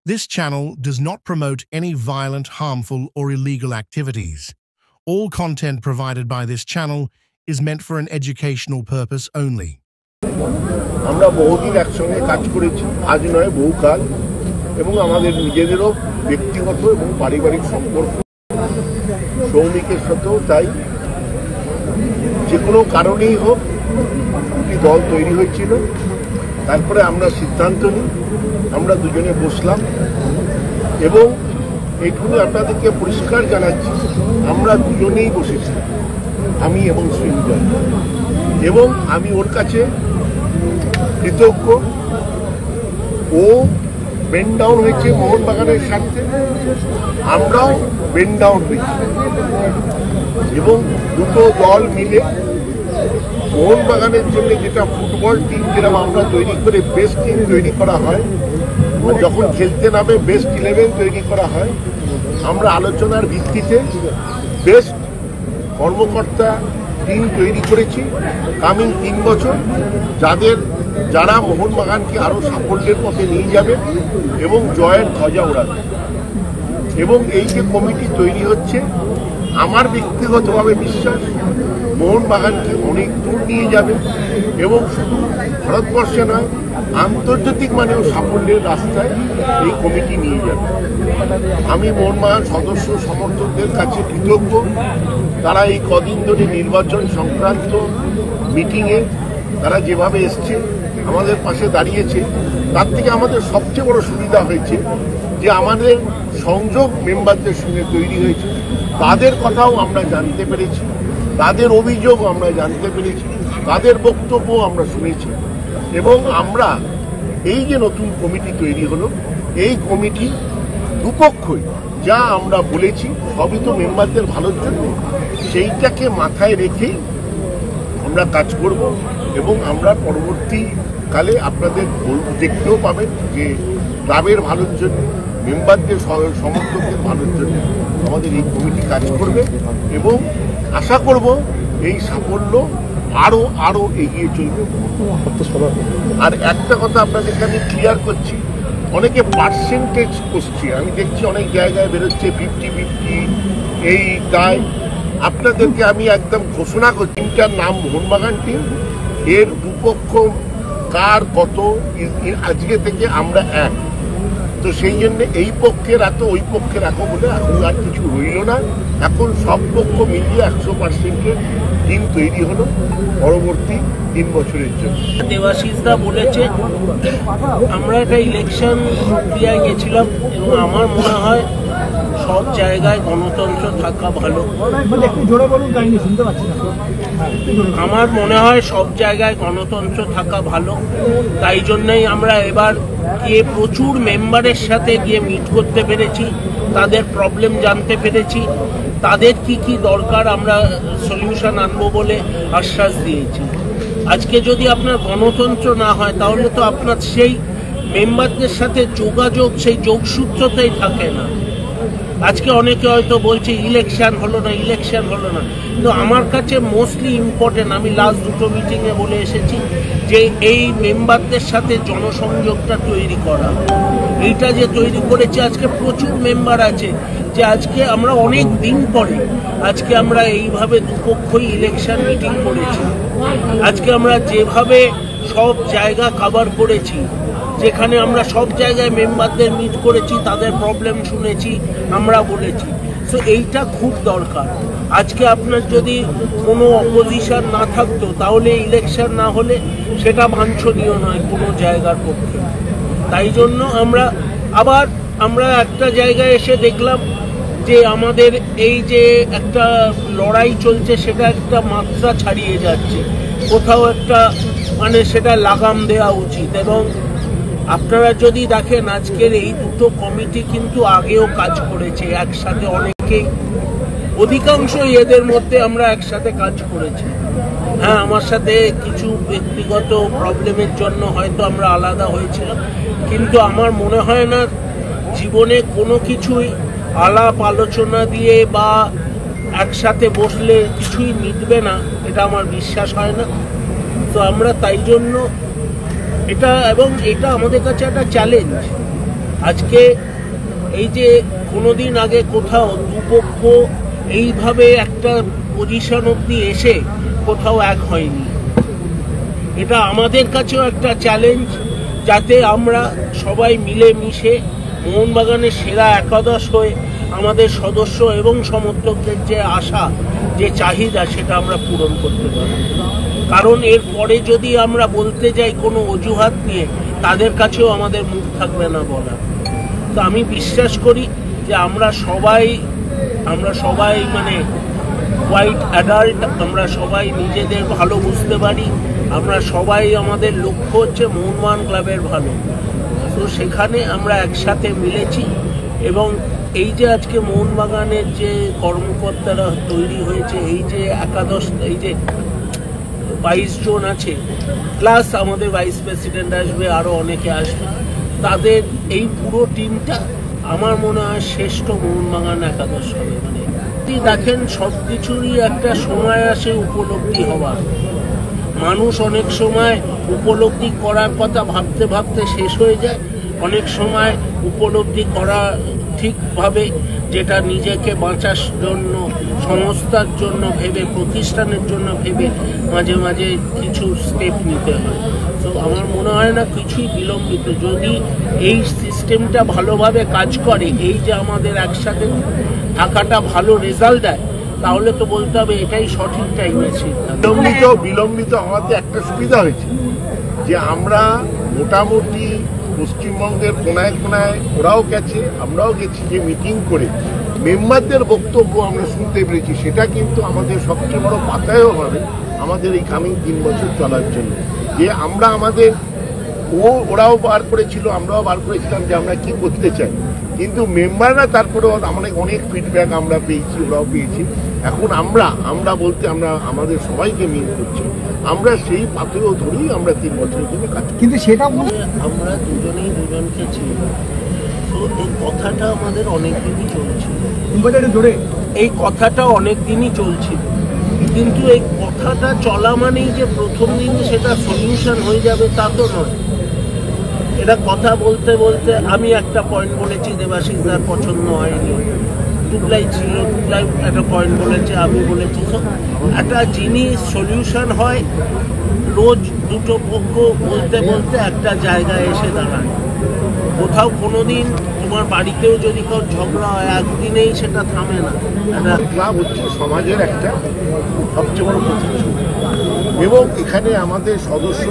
This channel does not promote any violent, harmful, or illegal activities. All content provided by this channel is meant for an educational purpose only. আমরা বহুদিন একসঙ্গে কাজ করেছি, আজ নয় বহুকাল, এবং আমাদের নিজেদেরও ব্যক্তিগত এবং পারিবারিক সম্পর্ক সৌমিকের সাথেও তাই। যে কোনো কারণেই হোক একটি দল তৈরি হয়েছিল, তারপরে আমরা সিদ্ধান্ত নিই, আমরা দুজনে বসলাম এবং এইটুকু আপনাদেরকে পরিষ্কার জানাচ্ছি, আমরা দুজনেই বসেছি, আমি এবং সৃঞ্জয়, এবং আমি ওর কাছে কৃতজ্ঞ। ও বেন্ড ডাউন হয়েছে মোহনবাগানের স্বার্থে, আমরাও বেন্ড ডাউন হয়েছি, এবং দুটো দল মিলে মোহনবাগানের জন্য যেটা ফুটবল টিম যেরকম আমরা তৈরি করে বেস্ট টিম তৈরি করা হয়, যখন খেলতে নামে বেস্ট 11 তৈরি করা হয়, আমরা আলোচনার ভিত্তিতে বেস্ট কর্মকর্তা টিম তৈরি করেছি কামিং 3 বছর, যারা মোহনবাগানকে আরও সাফল্যের পথে নিয়ে যাবে এবং জয়ের ধ্বজা ওড়াবে। এবং এই যে কমিটি তৈরি হচ্ছে, আমার ব্যক্তিগতভাবে বিশ্বাস মোহনবাগানকে অনেক দূর নিয়ে যাবে এবং শুধু ভারতবর্ষে নয়, আন্তর্জাতিক মানেও সাফল্যের রাস্তায় এই কমিটি নিয়ে যাবে। আমি মোহনবাগান সদস্য সমর্থকদের কাছে কৃতজ্ঞ। তারা এই কদিন ধরে নির্বাচন সংক্রান্ত মিটিংয়ে তারা যেভাবে এসছে, আমাদের পাশে দাঁড়িয়েছে, তার থেকে আমাদের সবচেয়ে বড় সুবিধা হয়েছে যে আমাদের সংযোগ মেম্বারদের সঙ্গে তৈরি হয়েছে, তাদের কথাও আমরা জানতে পেরেছি, তাদের অভিযোগও আমরা জানতে পেরেছি, তাদের বক্তব্য আমরা শুনেছি। এবং আমরা এই যে নতুন কমিটি তৈরি হলো, এই কমিটি দুপক্ষই যা আমরা বলেছি সবই তো মেম্বারদের ভালোর জন্য, সেইটাকে মাথায় রেখেই আমরা কাজ করব। এবং আমরা পরবর্তীকালে আপনাদের দেখতেও পাবেন যে ক্লাবের ভালোর জন্য, মেম্বারদের সমর্থকদের ভালোর জন্য আমাদের এই কমিটি কাজ করবে, এবং আশা করব এই সাফল্য আরো এগিয়ে চলবে। আর একটা কথা আপনাদেরকে আমি ক্লিয়ার করছি, অনেকে পার্সেন্টেজ করছে, আমি দেখছি অনেক জায়গায় বেরোচ্ছে 50-50 এই তাই। আপনাদেরকে আমি একদম ঘোষণা করছি, টিমটার নাম মোহনবাগান টিম, এর দুপক্ষ কার কত আজকে থেকে আমরা এক। তো সেই জন্য এই পক্ষের এত ওই পক্ষের এত বলে এখন আর কিছু রইল না, এখন সব পক্ষ মিলিয়ে 100% টিম তৈরি হলো পরবর্তী 3 বছরের জন্য। দেবাশিস দা বলেছে, আমরা একটা ইলেকশন প্রক্রিয়ায় গেছিলাম এবং আমার মনে হয় সব জায়গায় গণতন্ত্র থাকা ভালো। আমার মনে হয় সব জায়গায় গণতন্ত্র থাকা ভালো, তাই জন্যই আমরা এবার গিয়ে প্রচুর মেম্বারের সাথে গিয়ে মিট করতে পেরেছি, তাদের প্রবলেম জানতে পেরেছি, তাদের কি দরকার আমরা সলিউশন আনবো বলে আশ্বাস দিয়েছি। আজকে যদি আপনার গণতন্ত্র না হয়, তাহলে তো আপনার সেই মেম্বারদের সাথে যোগাযোগ, সেই যোগসূত্রতেই থাকে না। আজকে অনেকে হয়তো বলছে ইলেকশন হলো না, কিন্তু আমার কাছে মোস্টলি ইম্পর্টেন্ট, আমি লাস্ট দুটো মিটিংয়ে বলে এসেছি যে এই মেম্বারদের সাথে জনসংযোগটা তৈরি করা, এইটা যে তৈরি করেছে, আজকে প্রচুর মেম্বার আছে যে আজকে আমরা অনেক দিন পরে আজকে আমরা এইভাবে দুপক্ষই ইলেকশন মিটিং করেছি। আজকে আমরা যেভাবে সব জায়গা কভার করেছি, যেখানে আমরা সব জায়গায় মেম্বারদের মিট করেছি, তাদের প্রবলেম শুনেছি, আমরা বলেছি। সো এইটা খুব দরকার। আজকে আপনার যদি কোনো অপোজিশন না থাকতো, তাহলে ইলেকশন না হলে সেটা বাঞ্ছনীয় নয় কোনো জায়গার পক্ষে। তাই জন্য আমরা একটা জায়গায় এসে দেখলাম যে আমাদের এই যে একটা লড়াই চলছে, সেটা একটা মাত্রা ছাড়িয়ে যাচ্ছে, কোথাও একটা সেটা লাগাম দেওয়া উচিত। এবং আপনারা যদি দেখেন, আজকের এই দুটো কমিটি কিন্তু আগেও কাজ করেছে একসাথে, অনেকেই, অধিকাংশই এদের মধ্যে আমরা একসাথে কাজ করেছি। হ্যাঁ, আমার সাথে কিছু ব্যক্তিগত প্রবলেমের জন্য হয়তো আমরা আলাদা হয়েছিলাম, কিন্তু আমার মনে হয় না জীবনে কোনো কিছুই আলাপ আলোচনা দিয়ে বা একসাথে বসলে কিছুই মিটবে না, এটা আমার বিশ্বাস হয় না। তো আমরা তাই জন্য এটা, এবং এটা আমাদের কাছে একটা চ্যালেঞ্জ আজকে এই যে কোনোদিন আগে কোথাও দুপক্ষ এইভাবে একটা পজিশন অবধি এসে কোথাও এক হয়নি। এটা আমাদের কাছেও একটা চ্যালেঞ্জ, যাতে আমরা সবাই মিলে মিশে মোহনবাগানের সেরা একাদশ হয়ে আমাদের সদস্য এবং সমর্থকদের যে আশা, যে চাহিদা, সেটা আমরা পূরণ করতে পারি। কারণ এর পরে যদি আমরা বলতে যাই কোনো অজুহাত নিয়ে, তাদের কাছেও আমাদের মুখ থাকবে না বলা। তো আমি বিশ্বাস করি যে আমরা সবাই মানে কোয়াইট অ্যাডাল্ট, আমরা সবাই নিজেদের ভালো বুঝতে পারি। আমরা সবাই, আমাদের লক্ষ্য হচ্ছে মোহনবাগান ক্লাবের ভালো। তো সেখানে আমরা একসাথে মিলেছি এবং এই যে আজকে মোহনবাগানের যে কর্মকর্তারা তৈরি হয়েছে, এই যে একাদশ, এই যে 22 জন আছে, প্লাস আমাদের ভাইস প্রেসিডেন্ট আসবে, আরও অনেকে আসবে, তাদের এই পুরো টিমটা আমার মনে হয় শ্রেষ্ঠ মোহনবাগান একাদশ হবে। মানে দেখেন, সব কিছুরই একটা সময় আসে উপলব্ধি হওয়ার। মানুষ অনেক সময় উপলব্ধি করার কথা ভাবতে ভাবতে শেষ হয়ে যায়, অনেক সময় উপলব্ধি করা ঠিকভাবে, যেটা নিজেকে বাঁচার জন্য, সংস্থার জন্য ভেবে, প্রতিষ্ঠানের জন্য ভেবে মাঝে মাঝে কিছু স্টেপ নিতে হয়। তো আমার মনে হয় না কিছুই বিলম্বিত। যদি এই সিস্টেমটা ভালোভাবে কাজ করে, এই যে আমাদের একসাথে থাকাটা ভালো রেজাল্ট দেয়, তাহলে তো বলতে হবে এটাই সঠিক টাইমে ছিল। বিলম্বিত হওয়াতে একটা সুবিধা হয়েছে যে আমরা মোটামুটি পশ্চিমবঙ্গের কোনায় কোনায়, ওরাও গেছে, আমরাও গেছি, যে মিটিং করে মেম্বারদের বক্তব্য আমরা শুনতে পেরেছি। সেটা কিন্তু আমাদের সবচেয়ে বড় পাতায়ও হবে আমাদের এই কামিং 3 বছর চলার জন্য। যে আমরা আমাদের, ওরাও বার করেছিল, আমরাও বার করেছিলাম যে আমরা কি করতে চাই, কিন্তু মেম্বাররা তারপরেও অনেক ফিডব্যাক আমরা পেয়েছি, ওরাও পেয়েছি। এখন আমরা বলতে আমরা আমাদের সবাইকে মিল করছি, আমরা সেই পাথেও ধরেই আমরা 3 বছরের জন্য কাজ করি। কিন্তু সেটা আমরা দুজনেই দুজনকে চিনি। তো এই কথাটা আমাদের অনেকদিনই চলছিল, এই কথাটা অনেকদিনই চলছিল, কিন্তু এই কথাটা চলা মানেই যে প্রথম দিনে সেটা সলিউশন হয়ে যাবে তা তো নয়। এটা কথা বলতে বলতে আমি একটা পয়েন্ট বলেছি, দেবাশিসদার পছন্দ হয়নি, টুকলাই ছিল, টুকলাই একটা পয়েন্ট বলেছে, আমি বলেছি। একটা জিনিস সলিউশন হয় রোজ দুটো পক্ষ বলতে বলতে একটা জায়গায় এসে দাঁড়ায়। কোথাও কোনোদিন তোমার বাড়িতেও যদি কারো ঝগড়া হয়, একদিনেই সেটা থামে না। একটা ক্লাব হচ্ছে সমাজের একটা সবচেয়ে বড় প্রতিষ্ঠান, এবং এখানে আমাদের সদস্য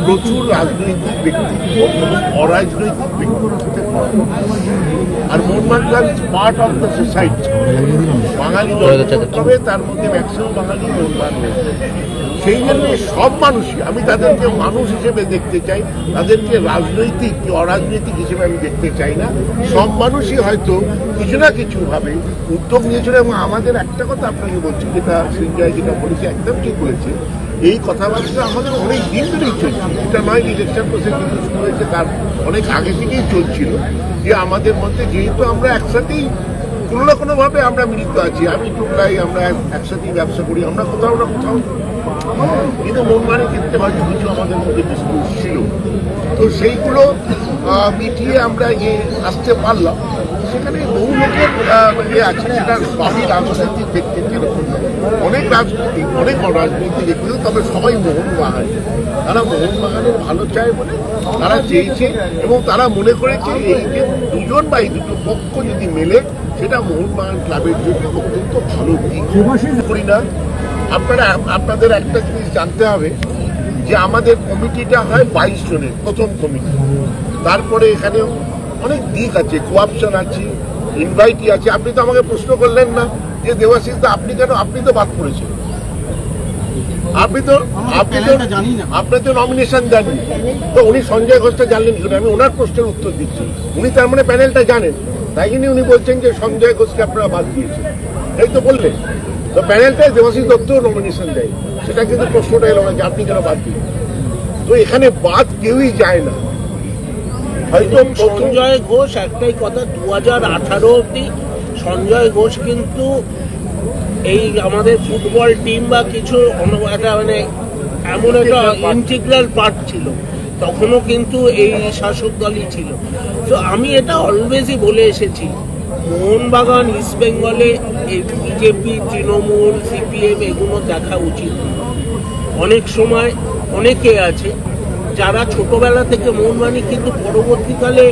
প্রচুর রাজনৈতিক ব্যক্তি এবং অরাজনৈতিক ব্যক্তিত্বের আর Mohun Bagan club is part of the society. বাঙালি তবে তার মধ্যে ম্যাক্সিমাম বাঙালি মোহনবাগান। সেই জন্য সব মানুষই, আমি তাদেরকে মানুষ হিসেবে দেখতে চাই, তাদেরকে রাজনৈতিক কি অরাজনৈতিক হিসেবে আমি দেখতে চাই না। সব মানুষই হয়তো কিছু না কিছুভাবে উদ্যোগ নিয়েছিল। এবং আমাদের একটা কথা আপনাকে বলছি, যেটা সঞ্জয় যেটা বলেছে একদম ঠিক বলেছে, এই কথাবার্তা আমাদের অনেক দিন ধরেই চলছে। এটা নয় ইলেকশন প্রসেস কিন্তু শুরু হয়েছে, তার অনেক আগে থেকেই চলছিল। যে আমাদের মধ্যে যেহেতু আমরা একসাথেই কোনো না কোনোভাবে আমরা মিলিত আছি, আমি টুকলাই, আমরা একসাথেই ব্যবসা করি, আমরা কোথাও না কোথাও, কিন্তু মোহনবাগানের ক্ষেত্রে হয়তো কিছু আমাদের মধ্যে ডিসপিউট ছিল। তো সেইগুলো মিটিয়ে আমরা আসতে পারলাম। সেখানে বহু লোকের আছে, সেটা সবই রাজনৈতিক ব্যক্তিত্বের, অনেক রাজনৈতিক, অনেক অরাজনৈতিক ব্যক্তি, তবে সবাই মোহনবাগান। তারা মোহনবাগানের ভালো চায় বলে তারা চেয়েছে, এবং তারা মনে করেছে এই যে দুজন বা এই দুটো পক্ষ যদি মেলে, সেটা মোহনবাগান ক্লাবের জন্য অত্যন্ত ভালো দিক। করি না, আপনাদের একটা জিনিস জানতে হবে যে আমাদের কমিটিটা হয় 22 জনের, প্রথম কমিটি। তারপরে এখানে অনেক দিক আছে, কোয়াপশন আছে, ইনভাইটি আছে। আপনি তো আমাকে প্রশ্ন করলেন না যে দেবাশিস দা আপনি কেন, আপনি তো বাদ করেছেন, আপনি তো নমিনেশন দেননি, তো উনি সঞ্জয় ঘোষটা জানলেন কি? আমি ওনার প্রশ্নের উত্তর দিচ্ছি। উনি তার মানে প্যানেলটা জানেন, তাই জন্য উনি বলছেন যে সঞ্জয় ঘোষকে আপনারা বাদ দিয়েছেন, এই তো বললেন। তো প্যানেলটাই দেবাশিস দত্তও নমিনেশন দেয়, সেটা কিন্তু প্রশ্নটা এলো না যে আপনি কেন বাদ দিলেন। তো এখানে বাদ কেউই যায় না। হয়তো সঞ্জয় ঘোষ, একটাই কথা, 2018 অব্দি সঞ্জয় ঘোষ কিন্তু এই আমাদের ফুটবল টিম বা কিছু একটা মানে এমন একটা ইন্টিগ্রাল পার্ট ছিল। তখনও কিন্তু এই শাসক দলই ছিল। তো আমি এটা অলওয়েজই বলে এসেছি, মোহনবাগান ইস্ট বেঙ্গলে এই বিজেপি, তৃণমূল, সিপিএম এগুলো দেখা উচিত। অনেক সময় অনেকে আছে যারা ছোটবেলা থেকে মোহনবাগানি, কিন্তু পরবর্তীকালে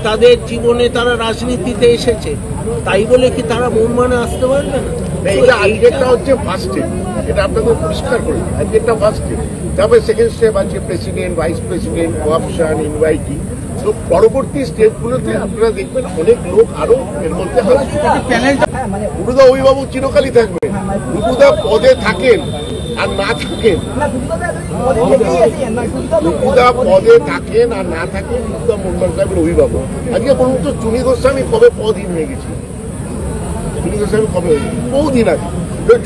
তাদের জীবনে তারা রাজনীতিতে এসেছে, তাই বলে কি তারা মোহনবাগানে আসতে পারবে না? এটা আজকেরটা হচ্ছে ফার্স্ট স্টেপ, এটা আপনাদের পরিষ্কার করে আজকেরটা ফার্স্ট স্টেপ। তারপরে সেকেন্ড স্টেপ আছে প্রেসিডেন্ট, ভাইস প্রেসিডেন্ট, কোঅপশন, ইনভাইটি। তো পরবর্তী স্টেপগুলোতে আপনারা দেখবেন অনেক লোক আরো এর মধ্যে রুকুদা অভিভাবক চিরকালই থাকবেন। রুকুদা পদে থাকেন আর না থাকেন, রুকুদা পদে থাকেন আর না থাকেন, রুকুদা মোহনবাগান সাহেবের অভিভাবক। আজকে বলুন তো, চুনি গোস্বামী কবে পদহীন হয়ে গেছে? চুনি গোস্বামী কবে হয়ে গেছে? বহুদিন আগে।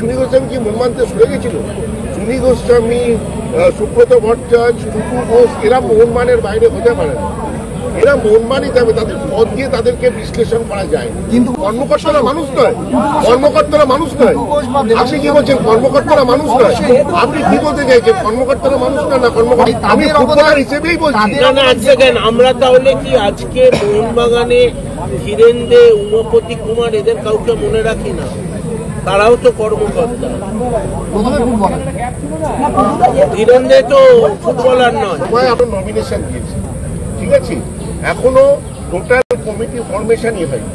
চুনি গোস্বামী কি মোহনবাগানতে সরে গেছিল? চুনি গোস্বামী, সুব্রত ভট্টাচার্য, টুকু ঘোষ এরা মোহনবাগানের বাইরে হতে পারে না। এরা মোহনবাগানই যাবে, তাদের পদ দিয়ে তাদেরকে বিশ্লেষণ করা যায়। কিন্তু কর্মকর্তারা মানুষ নয়, কর্মকর্তারা মানুষ নয়। আপনি কি বলছেন কর্মকর্তারা মানুষ নয়? আপনি কি বলতে চাইছেন কর্মকর্তারা মানুষ নয় না কর্মকর্তা? আমি ফুটবলার হিসেবেই বলছি। না, এক সেকেন্ড, আমরা তাহলে কি আজকে মোহনবাগানে ধীরেন দে, উমাপতি কুমার এদের কাউকে মনে রাখি না? তারাও তো কর্মকর্তা। ধীরেন দে তো ফুটবলার নয়। আপনার নমিনেশন দিয়েছে, ঠিক আছে, এখনো টোটাল কমিটি ফরমেশনই হয়নি।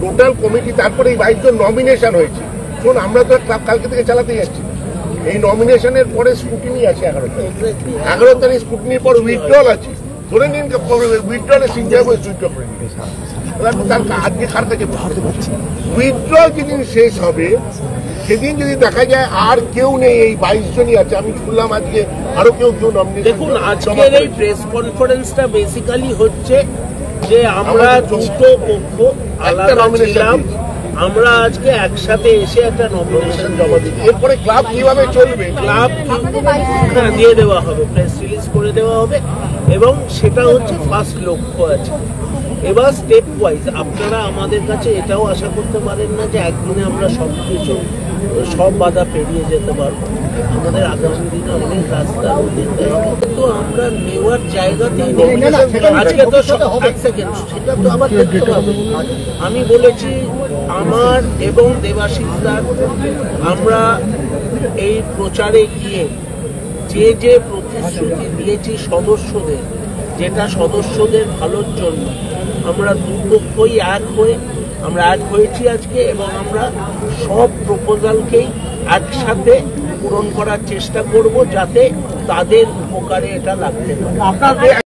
টোটাল কমিটি, তারপরে এই 22 জন নমিনেশন হয়েছে। শোন, আমরা তো ক্লাব কালকে থেকে চালাতে যাচ্ছি। এই নমিনেশনের পরে স্কুটিনি আছে 11 তারিখ। 11 তারিখ স্কুটিনির পর উইথড্রল আছে। ধরে নিন উইথড্রলে সিনজার উইথড্র করে নিয়েছে। তার আজকে কার কাছে উইথড্রল যেদিন শেষ হবে, সেদিন যদি দেখা যায় আর কেউ নেই, এই 22 জনই আছে। আমি শুনলাম আজকে আরো কেউ নমিনেশন। দেখুন, আজকের এই প্রেস কনফারেন্সটা বেসিক্যালি হচ্ছে যে আমরা দুটো পক্ষ আলাদা ছিলাম, আমরা আজকে একসাথে এসে একটা নমিনেশন জমা দিই। এরপরে ক্লাব কিভাবে চলবে, ক্লাব দিয়ে দেওয়া হবে, প্রেস রিলিজ করে দেওয়া হবে, এবং সেটা হচ্ছে ফার্স্ট লক্ষ্য আছে। এবার স্টেপ ওয়াইজ আপনারা আমাদের কাছে এটাও আশা করতে পারেন না যে একদিনে আমরা সব বাধা পেরিয়ে যেতে পারবো। আমাদের আগামী দিনে অনেক রাস্তা, তো আমরা নেওয়ার জায়গাতেই আজকে তো এক সেকেন্ড, সেটা তো আবার দেখতে পাবো। আমি বলেছি আমার এবং দেবাশিসদার, আমরা এই প্রচারে গিয়ে যে প্রতিশ্রুতি দিয়েছি সদস্যদের, যেটা সদস্যদের ভালোর জন্য, আমরা দুপক্ষই আমরা এক হয়েছি আজকে, এবং আমরা সব প্রপোজালকেই একসাথে পূরণ করার চেষ্টা করব, যাতে তাদের উপকারে এটা লাগতে পারে।